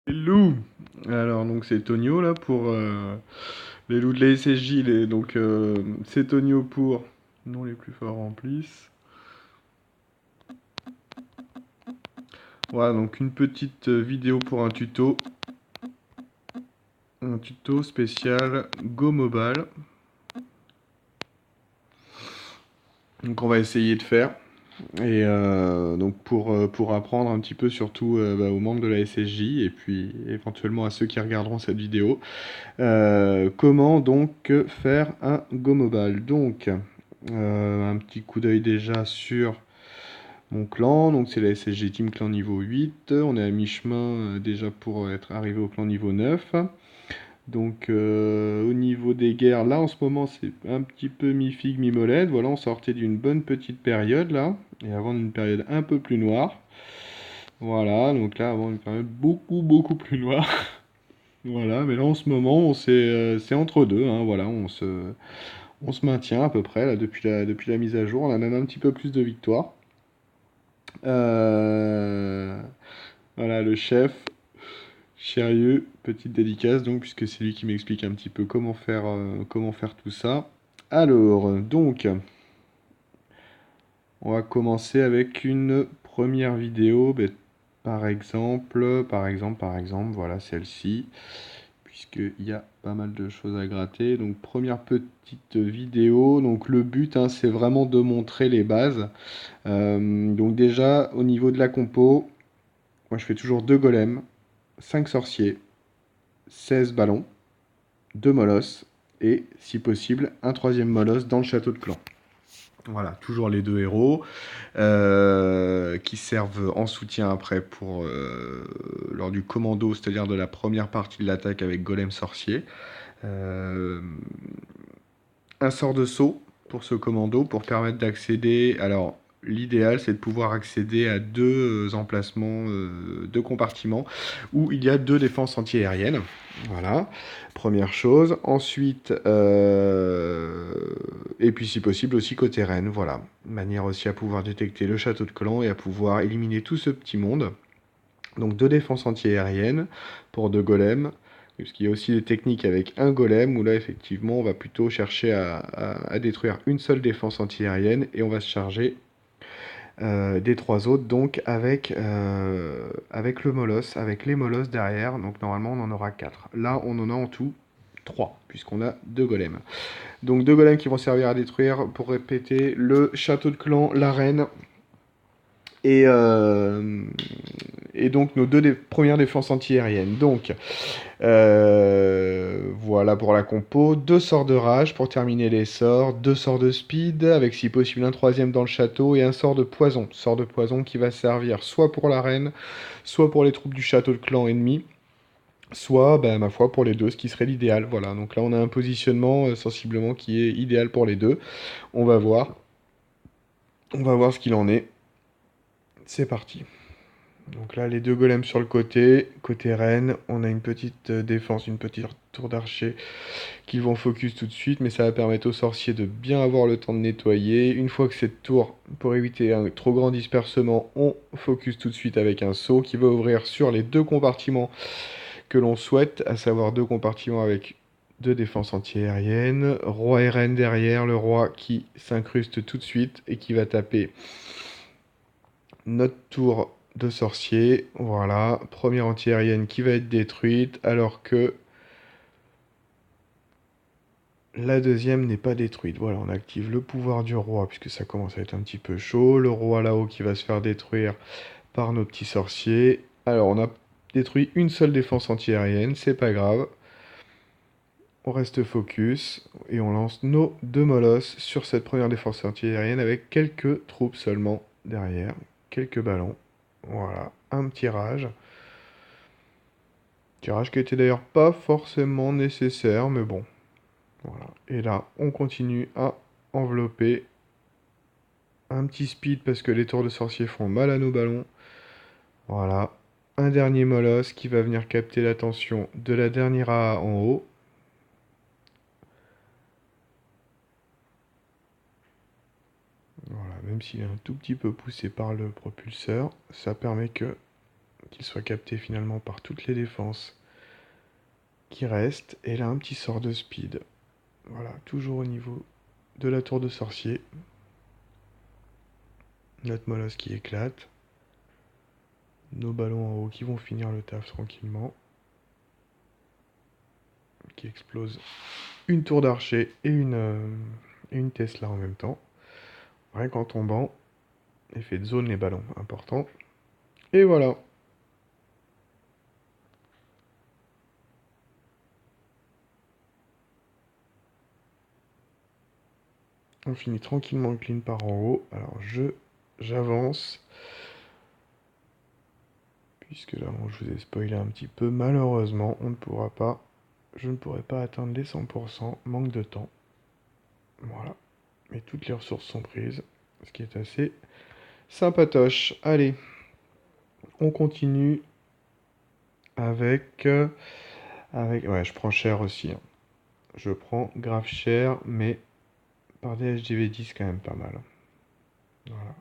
Les loups. Alors donc c'est Tonio là pour les loups de la SSJ. Donc c'est Tonio pour non les plus forts remplissent. Voilà donc une petite vidéo pour un tuto spécial Go Mobile. Donc on va essayer de faire. Et donc pour apprendre un petit peu surtout aux membres de la SSJ et puis éventuellement à ceux qui regarderont cette vidéo, comment donc faire un Go Mobile. Donc un petit coup d'œil déjà sur mon clan, donc c'est la SSG Team Clan niveau 8, on est à mi-chemin déjà pour être arrivé au clan niveau 9. Donc au niveau des guerres, là en ce moment c'est un petit peu mi-figue, mi-molette, voilà on sortait d'une bonne petite période là, et avant d'une période un peu plus noire. Voilà, donc là avant une période beaucoup plus noire. Voilà, mais là en ce moment c'est entre deux, hein, voilà, on se maintient à peu près là depuis la mise à jour, on a même un petit peu plus de victoires. Euh, voilà, le chef, Chérieux, petite dédicace donc, puisque c'est lui qui m'explique un petit peu comment faire tout ça. Alors, donc, on va commencer avec une première vidéo, par exemple, voilà celle-ci, puisqu'il y a pas mal de choses à gratter. Donc, première petite vidéo, donc le but, hein, c'est vraiment de montrer les bases. Donc déjà, au niveau de la compo, moi je fais toujours 2 golems, 5 sorciers, 16 ballons, 2 molosses et, si possible, un troisième molosse dans le château de clan. Voilà, toujours les 2 héros qui servent en soutien après pour lors du commando, c'est-à-dire de la première partie de l'attaque avec golem sorcier. Euh, un sort de saut pour ce commando pour permettre d'accéder. Alors, l'idéal, c'est de pouvoir accéder à 2 emplacements, 2 compartiments où il y a 2 défenses antiaériennes. Voilà, première chose. Ensuite, et puis si possible aussi côté Rennes, voilà. De manière aussi à pouvoir détecter le château de clan et à pouvoir éliminer tout ce petit monde. Donc 2 défenses antiaériennes pour 2 golems. Puisqu'il y a aussi des techniques avec un golem où là effectivement on va plutôt chercher à détruire une seule défense antiaérienne et on va se charger des 3 autres donc avec le molosse, avec les molosses derrière. Donc normalement on en aura 4. Là on en a en tout 3 puisqu'on a 2 golems. Donc 2 golems qui vont servir à détruire, pour répéter, le château de clan, l'arène et, et donc nos 2 premières défenses antiaériennes. Donc voilà pour la compo. 2 sorts de rage pour terminer les sorts. 2 sorts de speed, avec si possible un troisième dans le château. Et un sort de poison. Sort de poison qui va servir soit pour l'arène, soit pour les troupes du château de clan ennemi. Soit, ma foi, pour les deux, ce qui serait l'idéal. Voilà, donc là on a un positionnement sensiblement qui est idéal pour les deux. On va voir. On va voir ce qu'il en est. C'est parti. Donc là, les 2 golems sur le côté reine, on a une petite défense, une petite tour d'archer qui vont focus tout de suite, mais ça va permettre aux sorciers de bien avoir le temps de nettoyer. Une fois que cette tour, pour éviter un trop grand dispersement, on focus tout de suite avec un saut qui va ouvrir sur les 2 compartiments que l'on souhaite, à savoir 2 compartiments avec 2 défenses antiaériennes. Roi et reine derrière, le roi qui s'incruste tout de suite et qui va taper notre tour de sorcier. Voilà, première antiaérienne qui va être détruite, alors que la deuxième n'est pas détruite. Voilà, on active le pouvoir du roi, puisque ça commence à être un petit peu chaud. Le roi là-haut qui va se faire détruire par nos petits sorciers. Alors, on a détruit une seule défense antiaérienne, c'est pas grave. On reste focus et on lance nos 2 molosses sur cette première défense antiaérienne avec quelques troupes seulement derrière. Quelques ballons. Voilà, un tirage. Tirage qui était d'ailleurs pas forcément nécessaire, mais bon. Voilà. Et là, on continue à envelopper. Un petit speed parce que les tours de sorcier font mal à nos ballons. Voilà. Un dernier molosse qui va venir capter l'attention de la dernière AA en haut. Voilà, même s'il est un tout petit peu poussé par le propulseur, ça permet que qu'il soit capté finalement par toutes les défenses qui restent. Et là, un petit sort de speed. Voilà, toujours au niveau de la tour de sorcier. Notre molosse qui éclate. Nos ballons en haut qui vont finir le taf tranquillement. Qui explose une tour d'archer et une Tesla en même temps. Rien qu'en tombant, effet de zone les ballons, important. Et voilà. On finit tranquillement le clean par en haut. Alors j'avance. Puisque là, je vous ai spoilé un petit peu. Malheureusement, je ne pourrai pas atteindre les 100%. Manque de temps. Voilà. Mais toutes les ressources sont prises. Ce qui est assez sympatoche. Allez, on continue avec. Ouais, je prends cher aussi, hein. Je prends grave cher, mais par des HDV10 quand même pas mal. Voilà.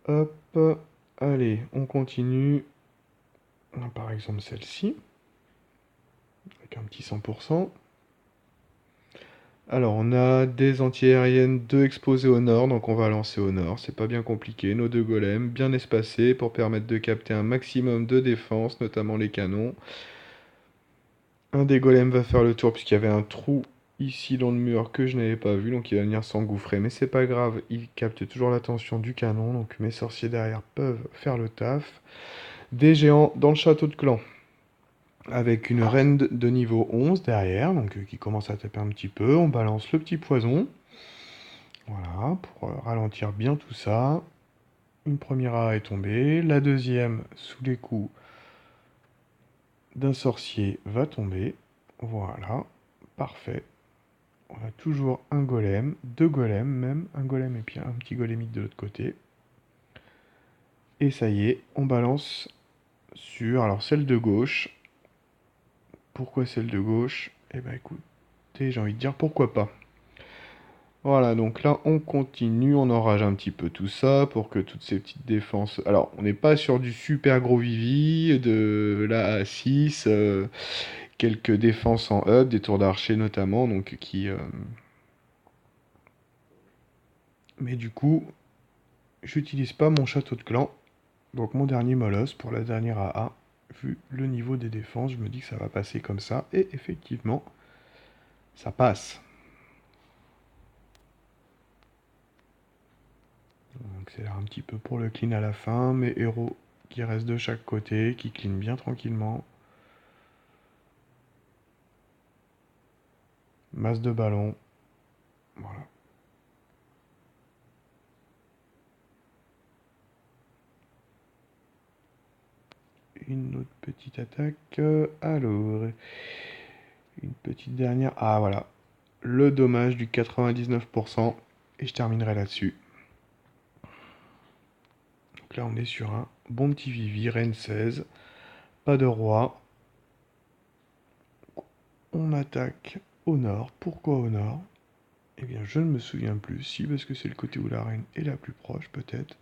Hop. Allez, on continue. Par exemple celle-ci. Avec un petit 100%. Alors, on a des antiaériennes 2 exposées au nord, donc on va lancer au nord. C'est pas bien compliqué. Nos deux golems bien espacés pour permettre de capter un maximum de défense, notamment les canons. Un des golems va faire le tour puisqu'il y avait un trou ici dans le mur que je n'avais pas vu, donc il va venir s'engouffrer. Mais c'est pas grave, il capte toujours l'attention du canon, donc mes sorciers derrière peuvent faire le taf. Des géants dans le château de clan. Avec une reine de niveau 11 derrière, donc qui commence à taper un petit peu. On balance le petit poison. Voilà, pour ralentir bien tout ça. Une première A est tombée. La deuxième, sous les coups d'un sorcier, va tomber. Voilà, parfait. On a toujours un golem, deux golems même. Un golem et puis un petit golemite de l'autre côté. Et ça y est, on balance sur... Alors celle de gauche. Pourquoi celle de gauche? Eh ben écoutez, j'ai envie de dire pourquoi pas. Voilà, donc là on continue, on enrage un petit peu tout ça pour que toutes ces petites défenses... Alors, on n'est pas sur du super gros vivi, de la A6, quelques défenses en hub, des tours d'archer notamment, donc qui... Mais du coup, j'utilise pas mon château de clan, donc mon dernier molosse pour la dernière AA. Vu le niveau des défenses, je me dis que ça va passer comme ça, et effectivement, ça passe. On accélère un petit peu pour le clean à la fin. Mes héros qui restent de chaque côté, qui clean bien tranquillement. Masse de ballon. Voilà. Une autre petite attaque. Alors, une petite dernière. Ah voilà. Le dommage du 99%. Et je terminerai là-dessus. Donc là, on est sur un bon petit Vivi, reine 16. Pas de roi. On attaque au nord. Pourquoi au nord? Eh bien, je ne me souviens plus. Si, parce que c'est le côté où la reine est la plus proche, peut-être.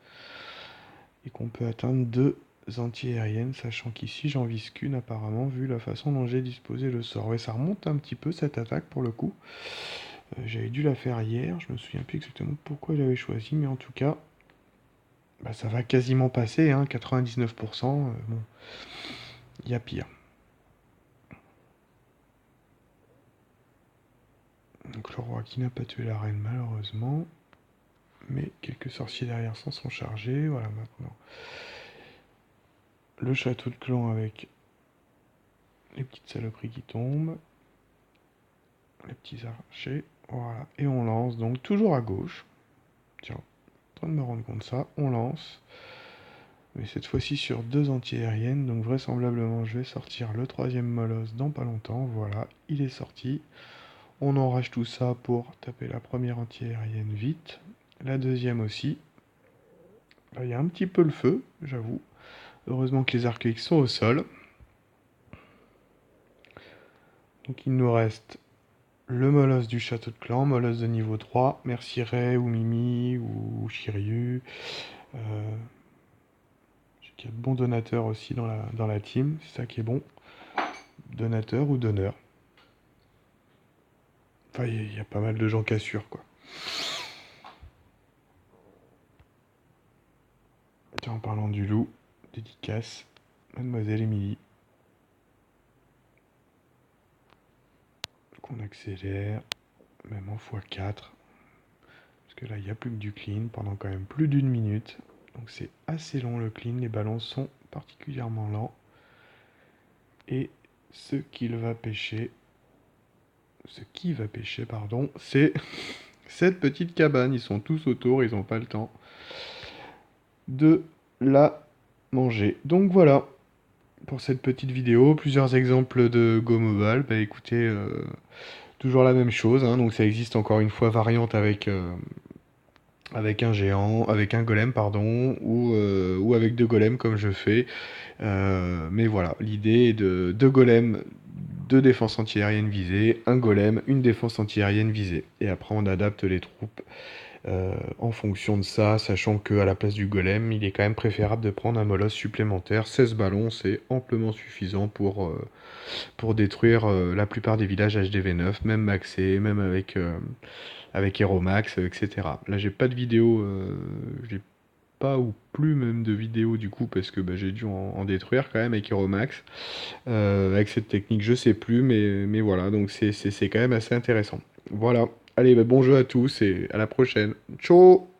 Et qu'on peut atteindre deux anti-aériennes, sachant qu'ici, j'en vise qu'une, apparemment, vu la façon dont j'ai disposé le sort. Ouais, ça remonte un petit peu, cette attaque, pour le coup. J'avais dû la faire hier. Je me souviens plus exactement pourquoi j'avais choisi, mais en tout cas, bah, ça va quasiment passer, hein, 99%. Bon, il y a pire. Donc le roi qui n'a pas tué la reine malheureusement. Mais quelques sorciers derrière s'en sont chargés. Voilà maintenant. Le château de clan avec les petites saloperies qui tombent. Les petits archers. Voilà. Et on lance donc toujours à gauche. Tiens, en train de me rendre compte de ça. On lance. Mais cette fois-ci sur deux anti-aériennes. Donc vraisemblablement je vais sortir le troisième molosse dans pas longtemps. Voilà, il est sorti. On enrage tout ça pour taper la première anti-aérienne vite. La deuxième aussi. Là, il y a un petit peu le feu, j'avoue. Heureusement que les archaïques sont au sol. Donc il nous reste le molosse du château de clan, molosse de niveau 3. Merci Ray ou Mimi ou Shiryu. qu'il y a de bons donateurs aussi dans la team, c'est ça qui est bon. Donateur ou donneur. Enfin, il y a pas mal de gens qui assurent, quoi. Tiens, en parlant du loup, dédicace, Mademoiselle Émilie. Donc on accélère, même en x4. Parce que là, il n'y a plus que du clean pendant quand même plus d'une minute. Donc c'est assez long le clean, les ballons sont particulièrement lents. Et ce qui va pêcher, pardon, c'est cette petite cabane. Ils sont tous autour, ils n'ont pas le temps de la manger. Donc voilà pour cette petite vidéo. Plusieurs exemples de Go Mobile. Bah écoutez, toujours la même chose, hein. Donc ça existe encore une fois variante avec un géant, avec un golem, pardon, ou avec deux golems comme je fais. Mais voilà, l'idée est de deux golems, deux défenses antiaériennes visées, un golem, une défense antiaérienne visée. Et après, on adapte les troupes en fonction de ça, sachant qu'à la place du golem, il est quand même préférable de prendre un molosse supplémentaire. 16 ballons, c'est amplement suffisant pour détruire la plupart des villages HDV9, même maxé, même avec Aeromax, etc. Là, j'ai pas de vidéo, j'ai pas ou plus même de vidéo du coup, parce que bah, j'ai dû en détruire quand même avec Aeromax. Avec cette technique, je sais plus, mais voilà, donc c'est quand même assez intéressant. Voilà. Allez, bah, bon jeu à tous et à la prochaine. Ciao!